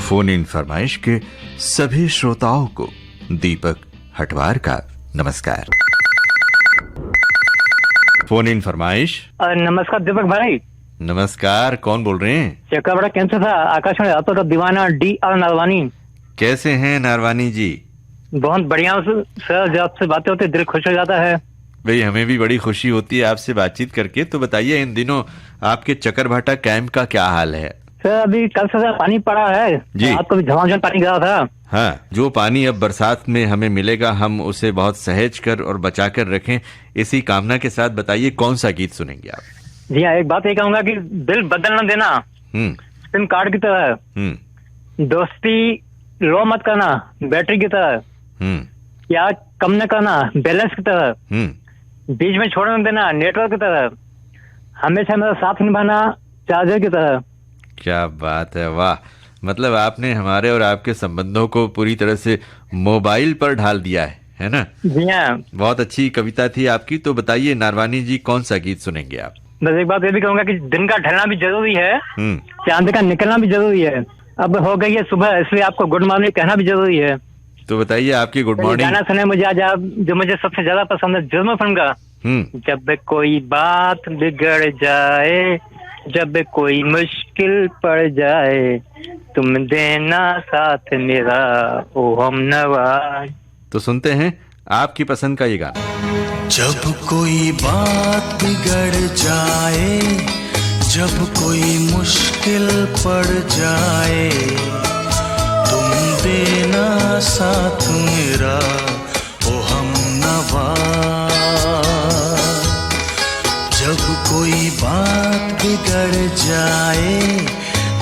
Phone in फरमाइश के सभी श्रोताओं को दीपक हटवार का नमस्कार। फोन इन फरमाइश। नमस्कार दीपक भाई। नमस्कार, कौन बोल रहे हैं? चक्का कैंसर था, आकाशवाणी आता था दीवाना D.R. नारवानी। कैसे हैं नारवानी जी? बहुत बढ़िया सर, जब आपसे बातें होती दिल खुश हो जाता है। भाई हमें भी बड़ी खुशी होती है आपसे बातचीत करके। तो बताइए, इन दिनों आपके चकरभाटा कैंप का क्या हाल है? सर अभी कल से पानी पड़ा है जी। आपको भी झमाझम पानी गिरा था। हाँ, जो पानी अब बरसात में हमें मिलेगा हम उसे बहुत सहेज कर और बचा कर रखें, इसी कामना के साथ बताइए कौन सा गीत सुनेंगे आप? जी हाँ, एक बात ये कहूंगा कि दिल बदल न देना सिम कार्ड की तरह, दोस्ती लो मत करना बैटरी की तरह, या कम न करना बैलेंस की तरह, बीच में छोड़ने देना नेटवर्क की तरह, हमेशा मेरा साथ निभाना चार्जर की तरह। क्या बात है, वाह! मतलब आपने हमारे और आपके संबंधों को पूरी तरह से मोबाइल पर ढाल दिया है ना? जी हाँ, बहुत अच्छी कविता थी आपकी। तो बताइए नारवानी जी, कौन सा गीत सुनेंगे आप? बस एक बात ये भी कहूंगा कि दिन का ढलना भी जरूरी है, चांद का निकलना भी जरूरी है। अब हो गई है सुबह, इसलिए आपको गुड मॉर्निंग कहना भी जरूरी है। तो बताइए आपकी गुड मॉर्निंग। गाना सुने मुझे आज आप, जो मुझे सबसे ज्यादा पसंद है, जुर्म फिल्म का। जब कोई बात बिगड़ जाए, जब कोई मुश्किल पड़ जाए, तुम देना साथ मेरा ओ हमनवा। तो सुनते हैं आपकी पसंद का ये गाना। जब कोई बात बिगड़ जाए, जब कोई मुश्किल पड़ जाए, तुम देना साथ मेरा ओ हमनवा। जब कोई बात बिगड़ जाए,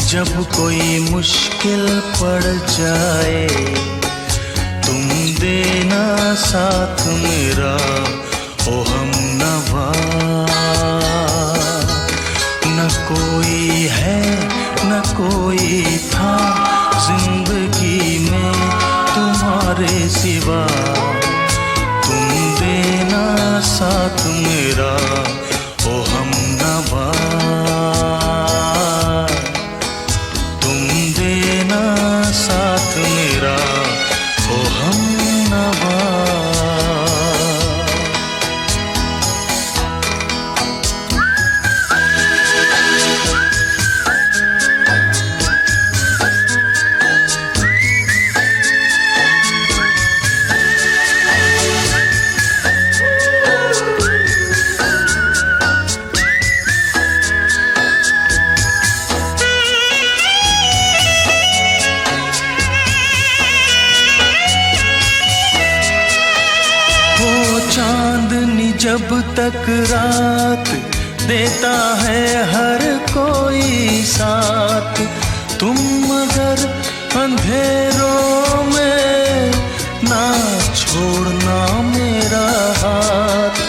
जब कोई मुश्किल पड़ जाए, तुम देना साथ मेरा ओ हमनवा। न कोई है न कोई था जिंदगी में तुम्हारे सिवा, तुम देना साथ मेरा ओ हमनवा। तुम देना साथ मेरा ओ हमनवा। जब तक रात देता है हर कोई साथ, तुम मगर अंधेरों में ना छोड़ना मेरा हाथ।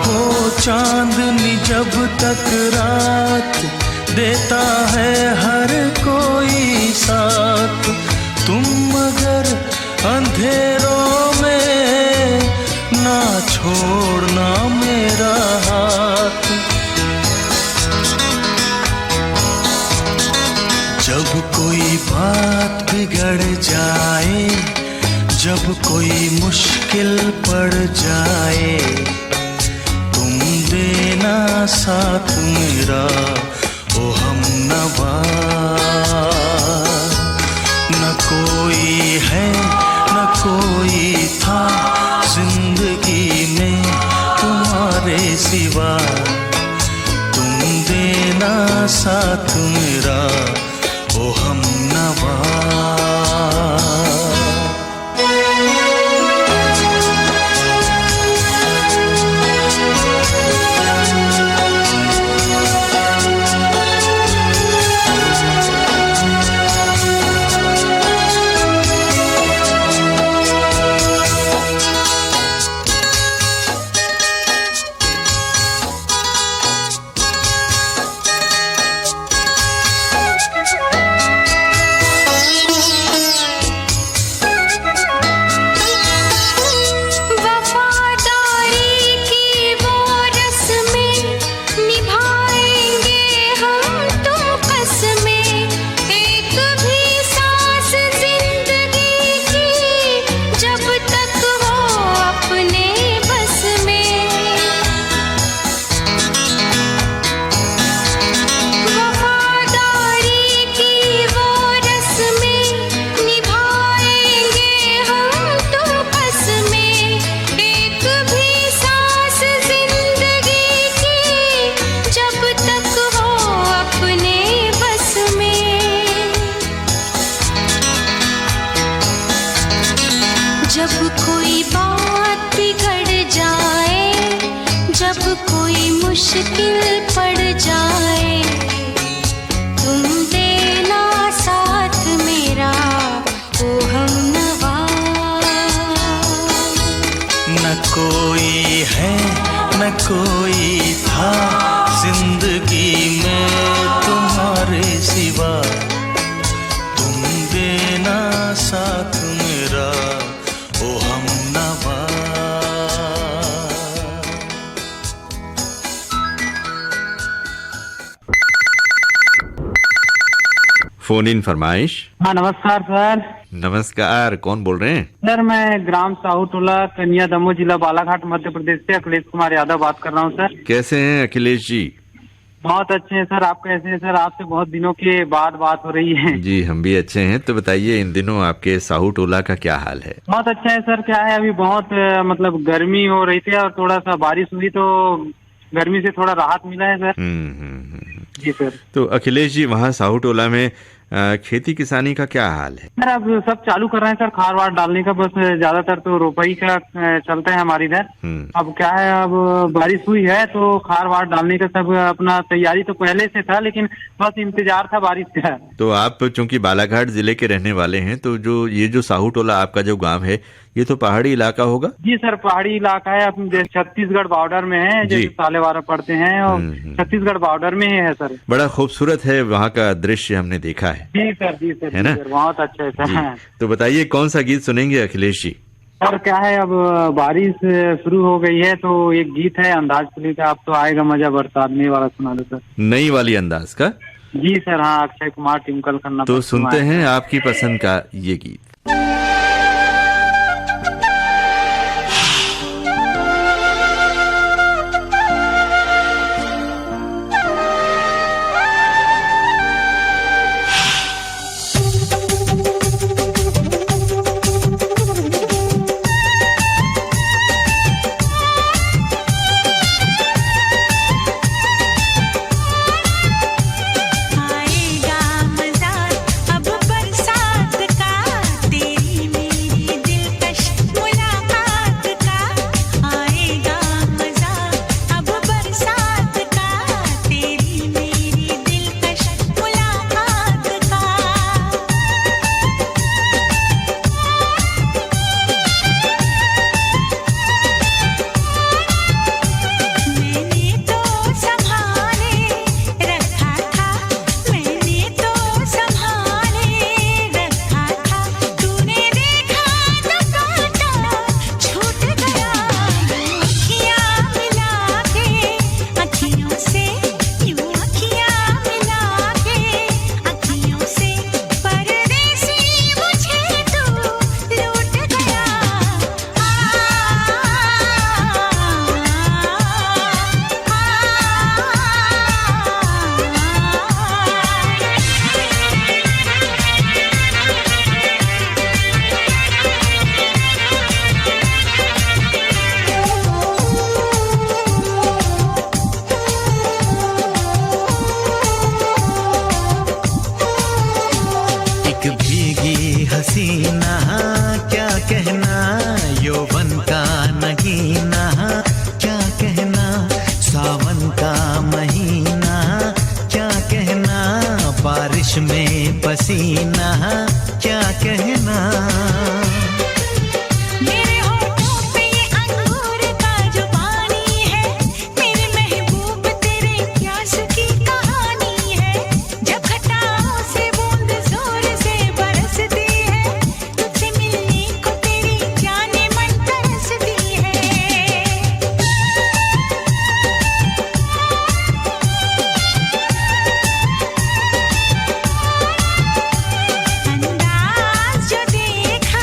हो चांदनी जब तक रात देता है हर कोई साथ, तुम मगर अंधेरों में ना छोड़ना मेरा हाथ। जब कोई बात बिगड़ जाए, जब कोई मुश्किल पड़ जाए, तुम देना साथ मेरा ओ हमनवा। न कोई है न कोई था जिंदगी में तुम्हारे सिवा, तुम देना साथ मेरा ओ हमनवा। मुश्किल पड़ जाए, तुम देना साथ मेरा ओ हमनवा। न कोई है न कोई था जिंदगी में तुम्हारे सिवा, तुम देना साथ मेरा ओ हमनवा। फोन इन फरमाइश। हाँ नमस्कार सर। नमस्कार, कौन बोल रहे हैं? सर मैं ग्राम साहूटोला कन्या दमोह जिला बालाघाट मध्य प्रदेश से अखिलेश कुमार यादव बात कर रहा हूँ सर। कैसे हैं अखिलेश जी? बहुत अच्छे हैं सर, आप कैसे हैं सर? आपसे बहुत दिनों के बाद बात हो रही है। जी हम भी अच्छे हैं। तो बताइए इन दिनों आपके साहूटोला का क्या हाल है? बहुत अच्छा है सर। क्या है अभी बहुत मतलब गर्मी हो रही थी और थोड़ा सा बारिश हुई तो गर्मी से थोड़ा राहत मिला है सर। जी सर। तो अखिलेश जी वहाँ साहूटोला में खेती किसानी का क्या हाल है? सर अब सब चालू कर रहे हैं सर, खाद वाद डालने का, बस ज्यादातर तो रोपाई का चलता है हमारी इधर। अब क्या है अब बारिश हुई है तो खाद वाद डालने का सब अपना तैयारी तो पहले से था, लेकिन बस इंतजार था बारिश का। तो आप चूंकि बालाघाट जिले के रहने वाले हैं, तो जो साहूटोला आपका जो गांव है ये तो पहाड़ी इलाका होगा? जी सर पहाड़ी इलाका है, अपने छत्तीसगढ़ बॉर्डर में है, जैसे सालेवारा पड़ते हैं और छत्तीसगढ़ बॉर्डर में ही है सर। बड़ा खूबसूरत है वहाँ का दृश्य, हमने देखा है। जी सर है ना? बहुत अच्छा है सर। तो बताइए कौन सा गीत सुनेंगे अखिलेश जी? सर क्या है अब बारिश शुरू हो गई है तो एक गीत है अंदाज फिल्म का, आप तो आएगा मजा बरसात में, वाला सुना दो सर। नई वाली अंदाज का? जी सर हाँ, अक्षय कुमार टिंकल करना। तो सुनते हैं आपकी पसंद का ये गीत। हसीना क्या कहना, यौवन का नगीना क्या कहना, सावन का महीना क्या कहना, बारिश में पसीना क्या कहना। अंदाज जो देखा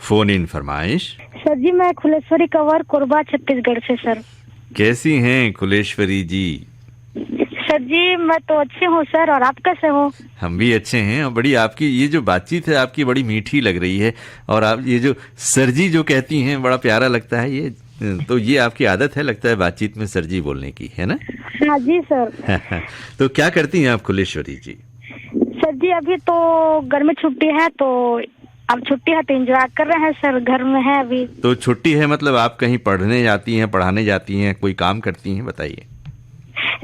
फोन इन फरमाइश। सर जी मैं खुलेश्वरी कंवर कोरबा छत्तीसगढ़ से सर। कैसी हैं खुलेश्वरी जी? सर जी मैं तो अच्छी हूँ सर, और आप कैसे हो? हम भी अच्छे हैं। और बड़ी आपकी ये जो बातचीत है आपकी बड़ी मीठी लग रही है, और आप ये जो सर जी जो कहती हैं बड़ा प्यारा लगता है। ये तो ये आपकी आदत है लगता है बातचीत में सर जी बोलने की, है ना? हाँ जी सर। तो क्या करती हैं आप खुलेश्वरी जी? सर जी अभी तो गर्मी छुट्टी है, तो अब छुट्टी है तो एंजॉय कर रहे हैं सर, घर में है अभी। तो छुट्टी है मतलब आप कहीं पढ़ने जाती हैं, पढ़ाने जाती हैं, कोई काम करती हैं, बताइए।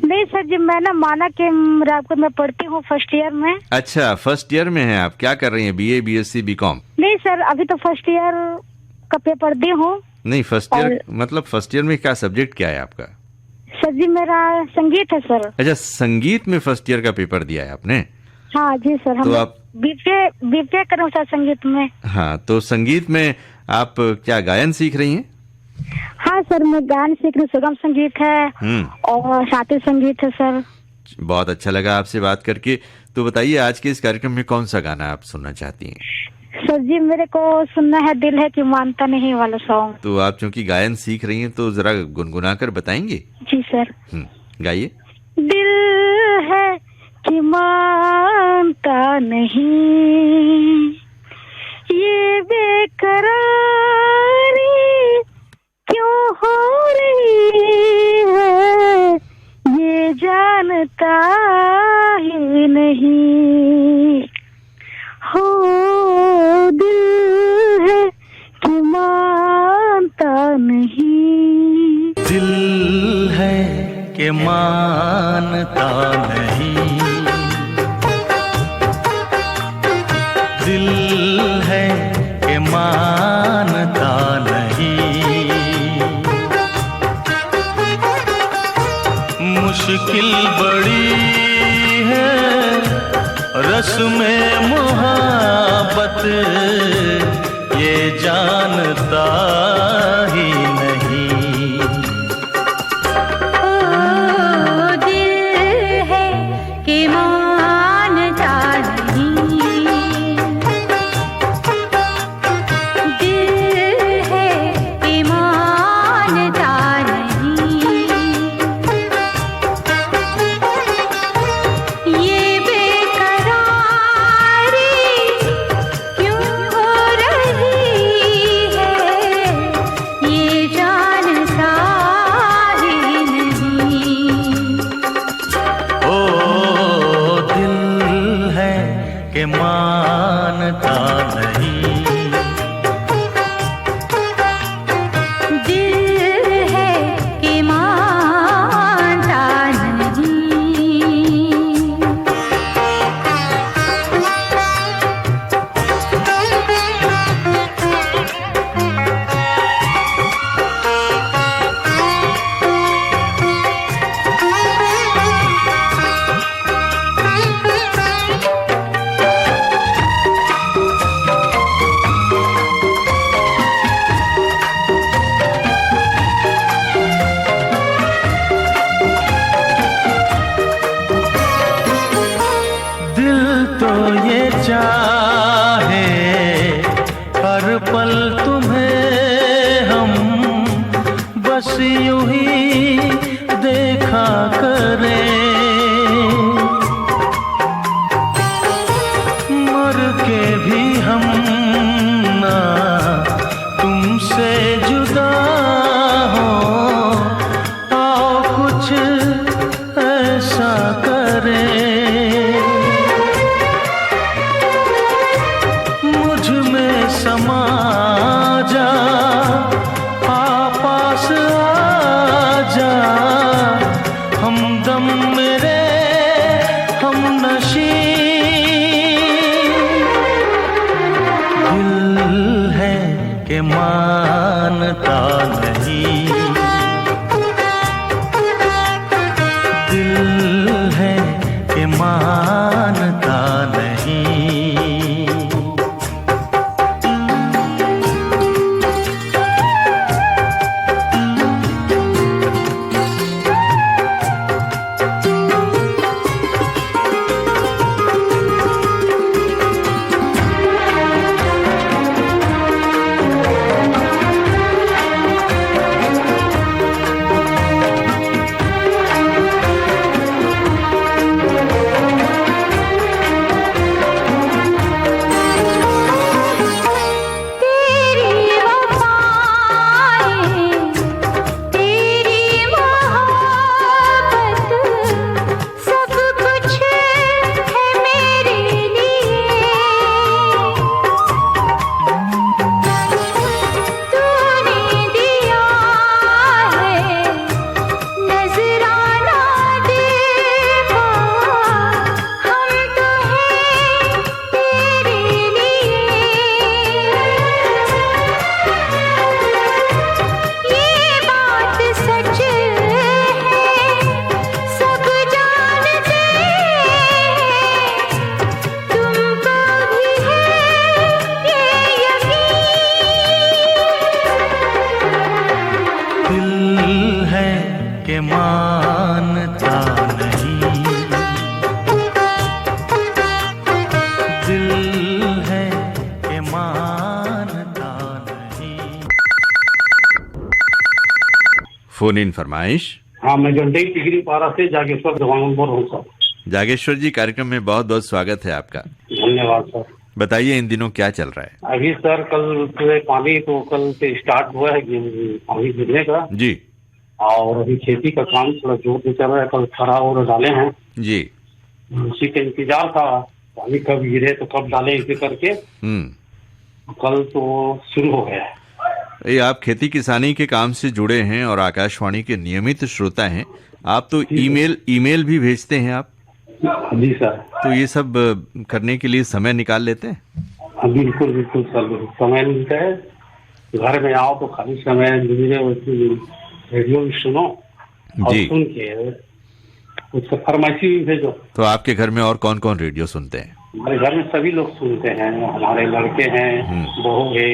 नहीं सर जी मैं ना माना कि रायपुर में पढ़ती हूँ, फर्स्ट ईयर में। अच्छा फर्स्ट ईयर में हैं आप। क्या कर रही हैं? BA, BSc, BCom? नहीं सर अभी तो फर्स्ट ईयर का पेपर दी हूँ। नहीं फर्स्ट ईयर मतलब फर्स्ट ईयर में क्या सब्जेक्ट क्या है आपका? सर जी मेरा संगीत है सर। अच्छा संगीत में फर्स्ट ईयर का पेपर दिया है आपने? हाँ जी सर। हम तो आप बीपीए कर रहे सर संगीत में। हाँ तो संगीत में आप क्या गायन सीख रही हैं? हाँ सर मैं गान सीख रही, सुगम संगीत है और शास्त्रीय संगीत है सर। बहुत अच्छा लगा आपसे बात करके। तो बताइए आज के इस कार्यक्रम में कौन सा गाना आप सुनना चाहती हैं? सर जी मेरे को सुनना है दिल है कि मानता नहीं वाला सॉन्ग। तो आप चूंकि गायन सीख रही हैं तो जरा गुनगुना कर बताएंगे? जी सर। गाइए। दिल है कि मानता नहीं, ये बेकरारी क्यों हो रही है, ये जानता ही नहीं। हो दिल है कि मानता नहीं, दिल है कि मानता नहीं, दिल है कि मानता नहीं। मुश्किल बड़ी है रस्म मोहब्बत, ये जानता ही नहीं। ओ दिल है कि मानता नहीं, दिल है कि मानता नहीं, ये बेकरारी क्यों हो रही है, ये जानता ही नहीं। ओ दिल है कि मानता नहीं, दिल है कि मानता नहीं। दिल तो ये चाहे हर पल तुम्हें हम बस यूं ही देखा करें, मर के भी हम ना तुमसे जुदा हो, आओ कुछ ऐसा करें, मुझ में समा जा, पास आ कि मानता नहीं, दिल है कि मानता नहीं। फोन इन फरमाइश। हाँ, मैं गंडई टिगरी पारा से जागेश्वर जवान बोल रहा हूँ सर। जागेश्वर जी, कार्यक्रम में बहुत बहुत स्वागत है आपका। धन्यवाद सर। बताइए इन दिनों क्या चल रहा है? अभी सर कल से पानी तो कल से स्टार्ट हुआ है पानी गिरने का जी। और अभी खेती का काम थोड़ा जोर से चल रहा है। कल खरा और डाले हैं जी। उसी का इंतजार था, पानी कब गिरे तो कब डाले इसे करके। कल तो शुरू हो गया है। ये आप खेती किसानी के काम से जुड़े हैं और आकाशवाणी के नियमित श्रोता हैं। आप तो ईमेल भी भेजते हैं आप? जी सर। तो ये सब करने के लिए समय निकाल लेते हैं? बिल्कुल बिल्कुल सर, समय मिलता है। घर में आओ तो खाली समय रेडियो भी सुनो और जी। सुन के उसका फरमाइशी भी भेजो। तो आपके घर में और कौन कौन रेडियो सुनते हैं? हमारे घर में सभी लोग सुनते हैं। हमारे लड़के हैं, बहू है,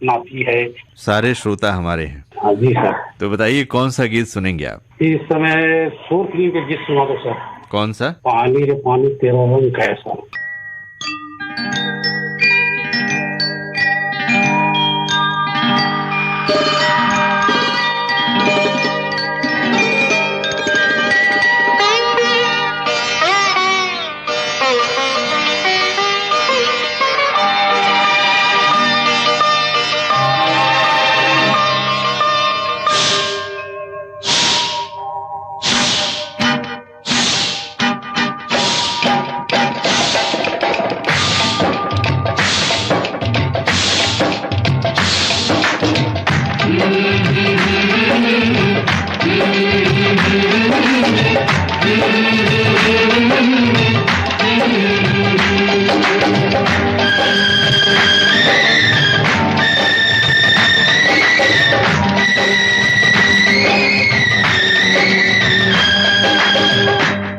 नाती है। सारे श्रोता हमारे हैं। हाँ जी सर। तो बताइए कौन सा गीत सुनेंगे आप? इस समय 4 फिल्म के गीत सुना दो सर। कौन सा? पानी रे पानी तेरा रंग कैसा।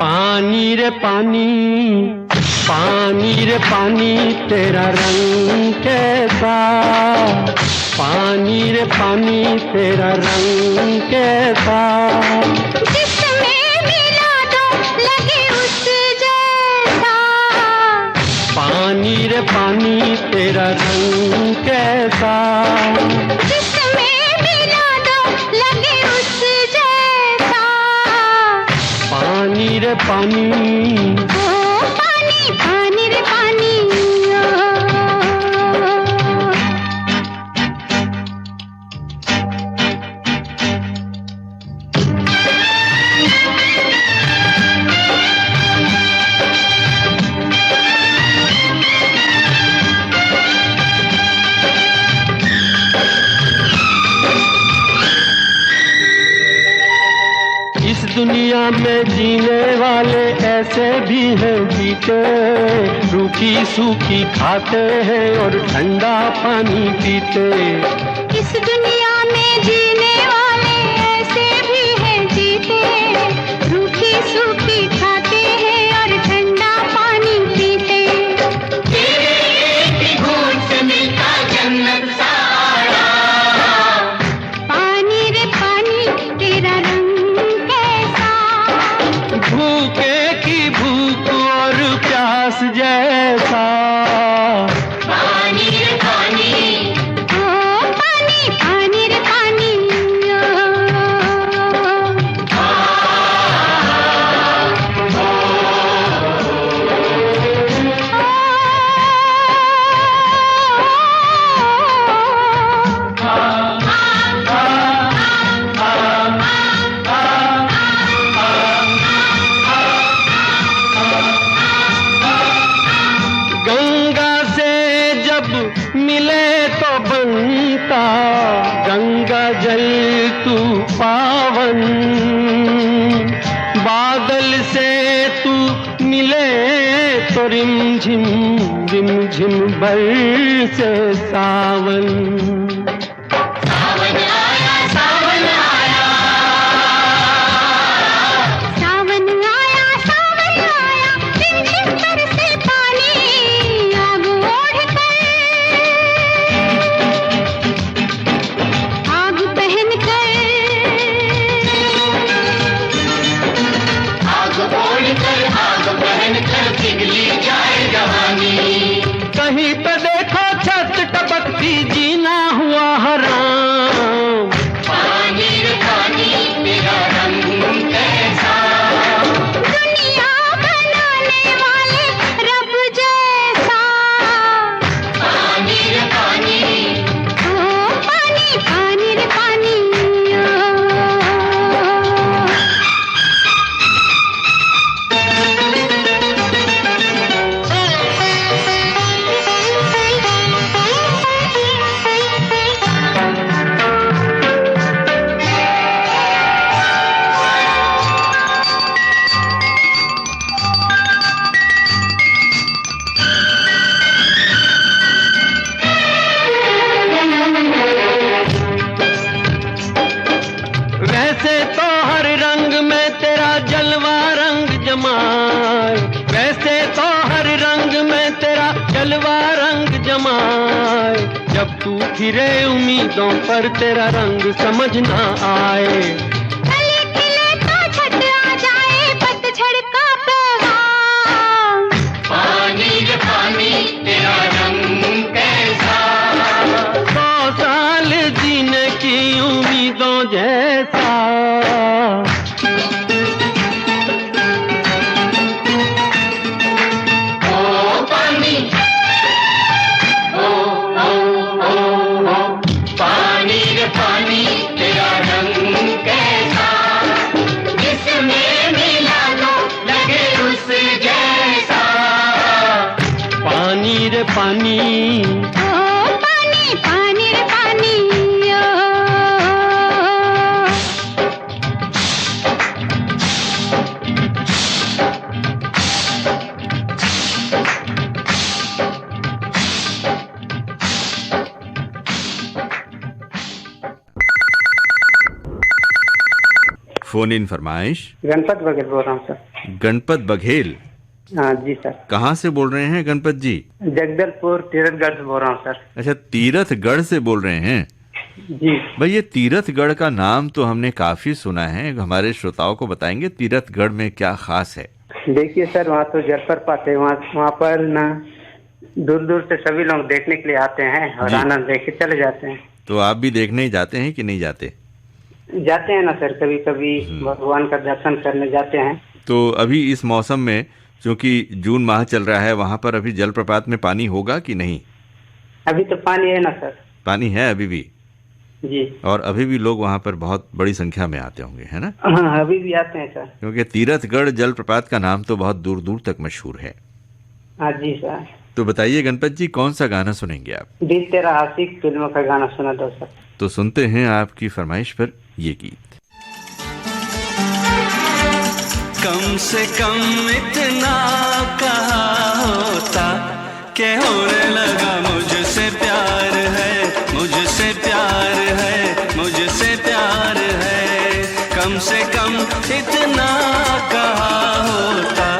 पानी रे पानी, पानी रे पानी तेरा रंग कैसा, पानी रे पानी तेरा रंग कैसा। जिसमें मिला दो लगे उस जैसा, पानी रे पानी तेरा रंग कैसा। जिसमें मिला दो लगे उस जैसा, पानी रे पानी, ओ पानी पानी रे पानी। इस दुनिया में जीने वाले ऐसे भी हैं जीते, रूखी सूखी खाते हैं और ठंडा पानी पीते। इस दुनिया में जीने वाले ऐसे भी हैं जीते, रूखी सूखी खाते हैं और ठंडठंडा पानी पीते। तेरे एक घूंट से मिलता जन्नत सारा, पानी रे पानी तेरा रंग कैसा, भूखे की भूख और प्यास जैसा। पानी रे पानी, ओ पानी पानी रे पानी। गंगा से जब मिले तो बनता गंगा जल तू पावन, बादल से तू मिले तो रिमझिम रिमझिम बरसे सावन। सावन आया सावन आया, सावन आया सावन आया, रिमझिम बरसे पानी आग ओढ़ कर, आग पहन कर। समाए, वैसे तो हर रंग में तेरा जलवा रंग जमाए, जब तू फिरे उम्मीदों पर तेरा रंग समझ ना आए। कली खिले तो छट आ जाए पतझड़ का पैगाम, पानी रे पानी तेरा रंग कैसा, 100 साल जीने की उम्मीदों जैसा। ओ पानी, पानी रे पानी तेरा रंग कैसा, जिसमें मिला लो लगे उस जैसा। पानी रे पानी, ओ पानी पानी रे पानी ओ। फोन इन फरमाइश। गणपत बघेल बोल रहा हूँ सर। गणपत बघेल, हाँ जी सर। कहाँ से बोल रहे हैं गणपत जी? जगदलपुर तीरथगढ़ से बोल रहा हूँ सर। अच्छा, तीरथगढ़ से बोल रहे हैं। जी भाई, ये तीरथगढ़ का नाम तो हमने काफी सुना है, हमारे श्रोताओं को बताएंगे तीरथगढ़ में क्या खास है? देखिए सर, वहाँ तो जलप्रपात है, वहाँ पर ना दूर दूर से सभी लोग देखने के लिए आते हैं और जी। आनंद देख के चले जाते हैं। तो आप भी देखने ही जाते हैं कि नहीं जाते? जाते हैं ना सर, कभी कभी भगवान का दर्शन करने जाते हैं। तो अभी इस मौसम में, क्योंकि जून माह चल रहा है, वहां पर अभी जलप्रपात में पानी होगा कि नहीं? अभी तो पानी है ना सर। पानी है अभी भी, जी और अभी भी लोग वहां पर बहुत बड़ी संख्या में आते होंगे, है ना? हाँ, अभी भी आते हैं सर। क्योंकि तीरथगढ़ जलप्रपात का नाम तो बहुत दूर दूर तक मशहूर है। हाँ जी सर। तो बताइए गणपत जी, कौन सा गाना सुनेंगे आप? दिल तेरा आशिक फिल्म का गाना सुना दो सर। तो सुनते हैं आपकी फरमाइश पर ये गीत। कम से कम इतना कहा होता कि होने लगा मुझसे प्यार है, मुझसे प्यार है, मुझसे प्यार है। कम से कम इतना कहा होता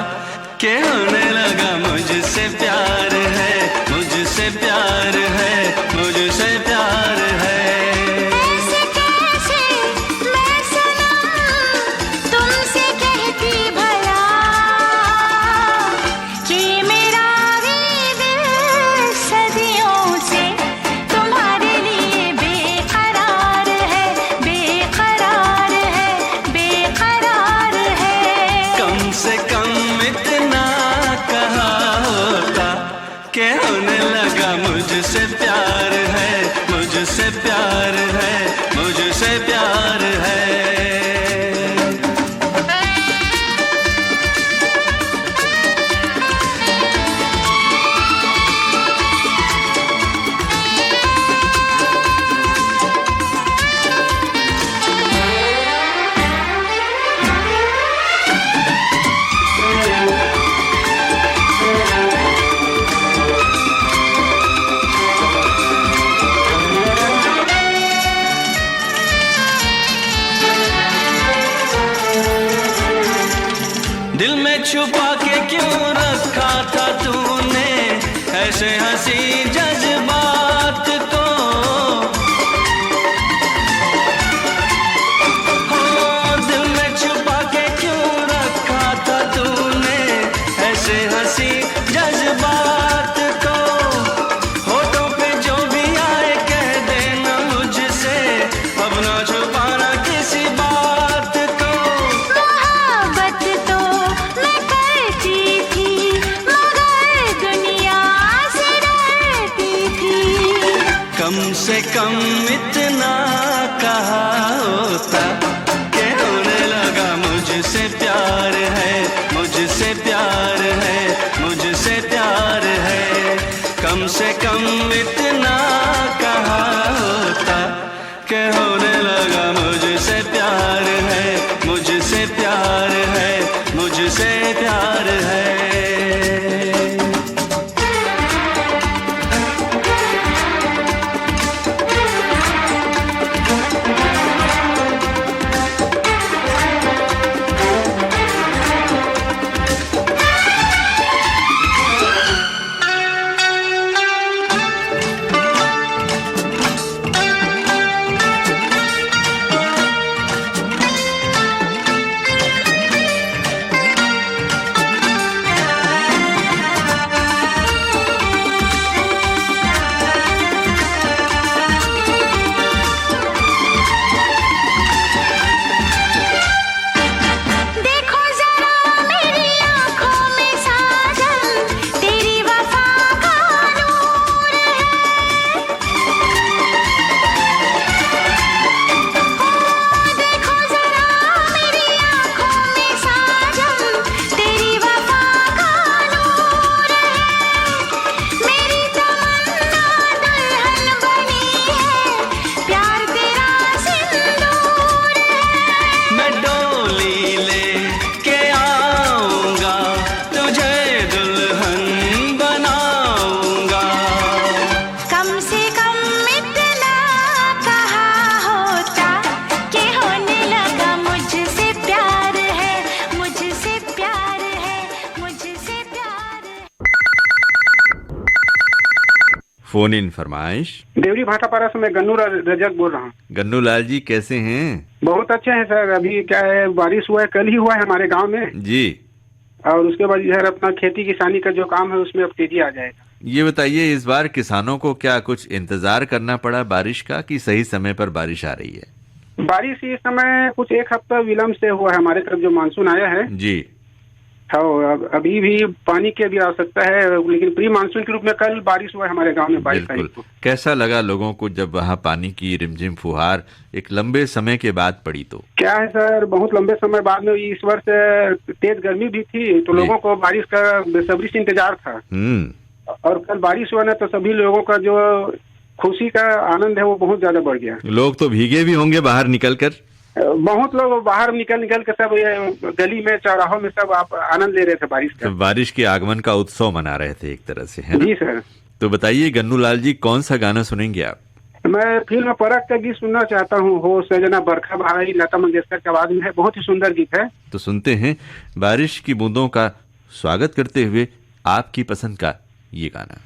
कि होने लगा मुझसे प्यार है, मुझसे प्यार है, मुझसे प्यार है। ऐसे कैसे मैं सनम तुमसे कहती भला कि मेरा भी दिल सदियों से तुम्हारे लिए बेकरार है, बेकरार है, बेकरार है। कम से कम इतना कहा होता कि होने लगा मुझसे प्यार है, मुझसे प्यार है, मुझसे प्यार है। दिल में छुपा के क्यों रखा था तूने ऐसे हंसी जज्बात को? हो, दिल में छुपा के क्यों रखा था तूने ऐसे हंसी जज्बात को? होठों पे जो भी आए कह देना मुझसे, अब ना छुपाना किसी बात को। मोहब्बत तो मैं करती थी मगर दुनिया से डरती थी। कम से कम इतना कहा होता कि होने लगा मुझसे प्यार है, मुझसे प्यार है, मुझसे प्यार है। कम से कम इतना कहा होता कि होने लगा मुझसे प्यार है, मुझसे प्यार है, मुझसे प्यार है। फोन इन फरमाइश। देवरी भाटापारा से मैं गन्नू रजक बोल रहा हूँ। गन्नू लाल जी कैसे हैं? बहुत अच्छे हैं सर। अभी क्या है, बारिश हुआ है, कल ही हुआ है हमारे गांव में जी। और उसके बाद इधर अपना खेती किसानी का जो काम है उसमें अब तेजी आ जाएगा। ये बताइए, इस बार किसानों को क्या कुछ इंतजार करना पड़ा बारिश का, कि सही समय पर बारिश आ रही है? बारिश इस समय कुछ एक हफ्ता विलम्ब से हुआ है हमारे तरफ जो मानसून आया है जी। हाँ, अभी भी पानी की भी आवश्यकता है, लेकिन प्री मानसून के रूप में कल बारिश हुआ है हमारे गांव में 22 तारीख को। कैसा लगा लोगों को जब वहाँ पानी की रिमझिम फुहार एक लंबे समय के बाद पड़ी? तो क्या है सर, बहुत लंबे समय बाद में इस वर्ष तेज गर्मी भी थी, तो लोगों को बारिश का बेसब्री से इंतजार था। और कल बारिश हुआ ना, तो सभी लोगों का जो खुशी का आनंद है वो बहुत ज्यादा बढ़ गया। लोग तो भीगे भी होंगे बाहर निकल कर। बहुत लोग बाहर निकल के सब ये गली में चौराहों में सब आप आनंद ले रहे थे बारिश का। तो बारिश के आगमन का उत्सव मना रहे थे एक तरह से, है ना? जी सर। तो बताइए गन्नू लाल जी, कौन सा गाना सुनेंगे आप? मैं फिल्म परख का गीत सुनना चाहता हूँ, हो सजना बरखा भाई, लता मंगेशकर की आवाज में है, बहुत ही सुंदर गीत है। तो सुनते हैं बारिश की बूंदों का स्वागत करते हुए आपकी पसंद का ये गाना।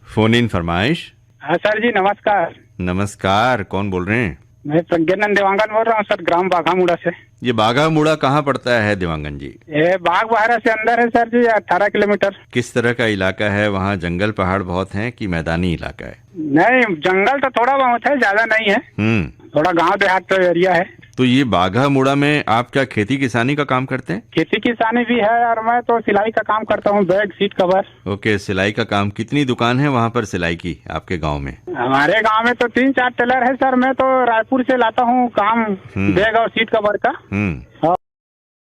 फोन इन फरमाइश। हाँ सर जी, नमस्कार। नमस्कार, कौन बोल रहे हैं? मैं प्रज्ञानंद देवांगन बोल रहा हूँ सर, ग्राम बाघामुड़ा से। ये बाघामुड़ा कहाँ पड़ता है देवांगन जी? ये बाघबाहरा से अंदर है सर जी, 18 किलोमीटर। किस तरह का इलाका है वहाँ? जंगल पहाड़ बहुत हैं कि मैदानी इलाका है? नहीं, जंगल तो थोड़ा बहुत है, ज्यादा नहीं है। थोड़ा गांव देहात एरिया है। तो ये बाघामुड़ा में आप क्या खेती किसानी का काम करते हैं? खेती किसानी भी है, और मैं तो सिलाई का काम करता हूँ, बैग सीट कवर। ओके, सिलाई का काम। कितनी दुकान है वहाँ पर सिलाई की आपके गांव में? हमारे गांव में तो 3-4 टेलर है सर। मैं तो रायपुर से लाता हूँ काम, बैग और सीट कवर का।